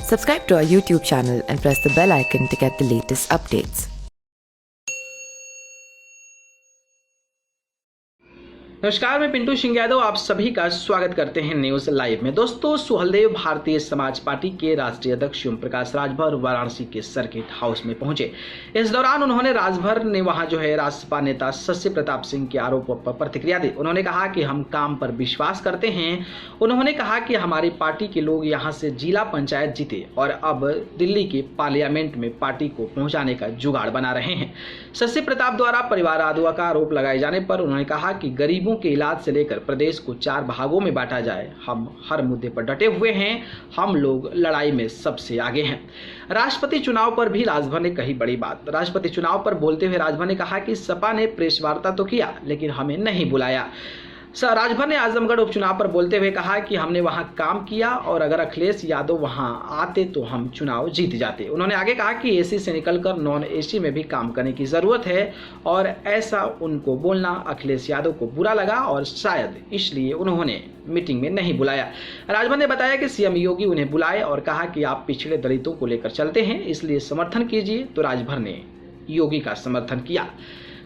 Subscribe to our YouTube channel and press the bell icon to get the latest updates. नमस्कार, मैं पिंटू सिंह यादव आप सभी का स्वागत करते हैं न्यूज लाइव में। दोस्तों, सुहलदेव भारतीय समाज पार्टी के राष्ट्रीय अध्यक्ष ओम प्रकाश राजभर वाराणसी के सर्किट हाउस में पहुंचे। इस दौरान उन्होंने राजभर ने वहां राजसपा नेता शशि प्रताप सिंह के आरोपों पर प्रतिक्रिया दी। उन्होंने कहा कि हम काम पर विश्वास करते हैं। उन्होंने कहा कि हमारी पार्टी के लोग यहां से जिला पंचायत जीते और अब दिल्ली के पार्लियामेंट में पार्टी को पहुंचाने का जुगाड़ बना रहे हैं। शशि प्रताप द्वारा परिवारवाद का आरोप लगाए जाने पर उन्होंने कहा कि गरीबों के इलाज से लेकर प्रदेश को 4 भागों में बांटा जाए, हम हर मुद्दे पर डटे हुए हैं। हम लोग लड़ाई में सबसे आगे हैं। राष्ट्रपति चुनाव पर भी राजभर ने कही बड़ी बात। राष्ट्रपति चुनाव पर बोलते हुए राजभर ने कहा कि सपा ने प्रेस वार्ता तो किया लेकिन हमें नहीं बुलाया। राजभर ने आजमगढ़ उपचुनाव पर बोलते हुए कहा कि हमने वहां काम किया और अगर अखिलेश यादव वहां आते तो हम चुनाव जीत जाते। उन्होंने आगे कहा कि एसी से निकलकर नॉन एसी में भी काम करने की जरूरत है और ऐसा उनको बोलना अखिलेश यादव को बुरा लगा और शायद इसलिए उन्होंने मीटिंग में नहीं बुलाया। राजभर ने बताया कि सीएम योगी उन्हें बुलाए और कहा कि आप पिछड़े दलितों को लेकर चलते हैं, इसलिए समर्थन कीजिए। तो राजभर ने योगी का समर्थन किया।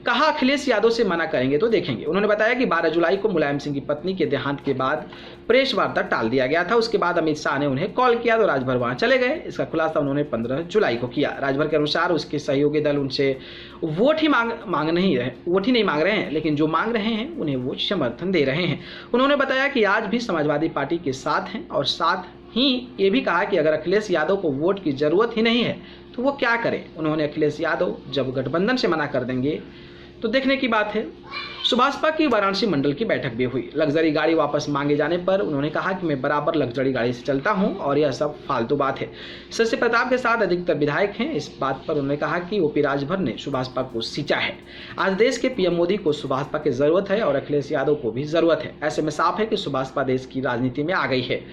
कहा अखिलेश यादव से मना करेंगे तो देखेंगे। उन्होंने बताया कि 12 जुलाई को मुलायम सिंह की पत्नी के देहांत के बाद प्रेस वार्ता टाल दिया गया था। उसके बाद अमित शाह ने उन्हें कॉल किया तो राजभर वहां चले गए। इसका खुलासा उन्होंने 15 जुलाई को किया। राजभर के अनुसार उसके सहयोगी दल उनसे वोट ही नहीं मांग रहे हैं, लेकिन जो मांग रहे हैं उन्हें वो समर्थन दे रहे हैं। उन्होंने बताया कि आज भी समाजवादी पार्टी के साथ हैं और साथ ही ये भी कहा कि अगर अखिलेश यादव को वोट की जरूरत ही नहीं है तो वो क्या करें। उन्होंने अखिलेश यादव जब गठबंधन से मना कर देंगे तो देखने की बात है। सुभाषपा की वाराणसी मंडल की बैठक भी हुई। लग्जरी गाड़ी वापस मांगे जाने पर उन्होंने कहा कि मैं बराबर लग्जरी गाड़ी से चलता हूं और यह सब फालतू बात है। शशि प्रताप के साथ अधिकतर विधायक हैं। इस बात पर उन्होंने कहा कि ओपी राजभर ने सुभाषपा को सींचा है। आज देश के पीएम मोदी को सुभाषपा की जरूरत है और अखिलेश यादव को भी जरूरत है। ऐसे में साफ है कि सुभाषपा देश की राजनीति में आ गई है।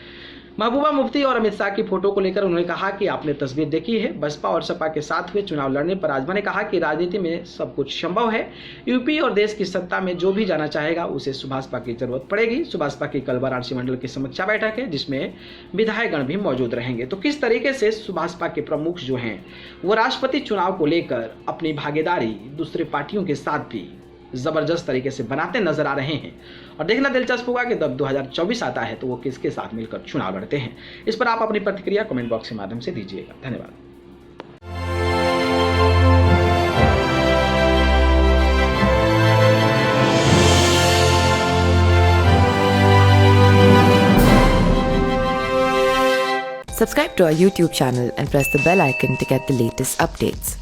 महबूबा मुफ्ती और अमित शाह की फोटो को लेकर उन्होंने कहा कि आपने तस्वीर देखी है। बसपा और सपा के साथ हुए चुनाव लड़ने पर राजभर ने कहा कि राजनीति में सब कुछ संभव है। यूपी और देश की सत्ता में जो भी जाना चाहेगा उसे सुभाषपा की जरूरत पड़ेगी। सुभाषपा की कल वाराणसी मंडल की समीक्षा बैठक है जिसमें विधायकगण भी मौजूद रहेंगे। तो किस तरीके से सुभाषपा के प्रमुख जो हैं वो राष्ट्रपति चुनाव को लेकर अपनी भागीदारी दूसरे पार्टियों के साथ भी जबरदस्त तरीके से बनाते नजर आ रहे हैं और देखना दिलचस्प होगा कि जब 2024 आता है तो वो किसके साथ मिलकर चुनाव लड़ते हैं। इस पर आप अपनी प्रतिक्रिया कमेंट बॉक्स के माध्यम से दीजिएगा। धन्यवाद। Subscribe to our YouTube channel and press the bell icon to get the latest updates.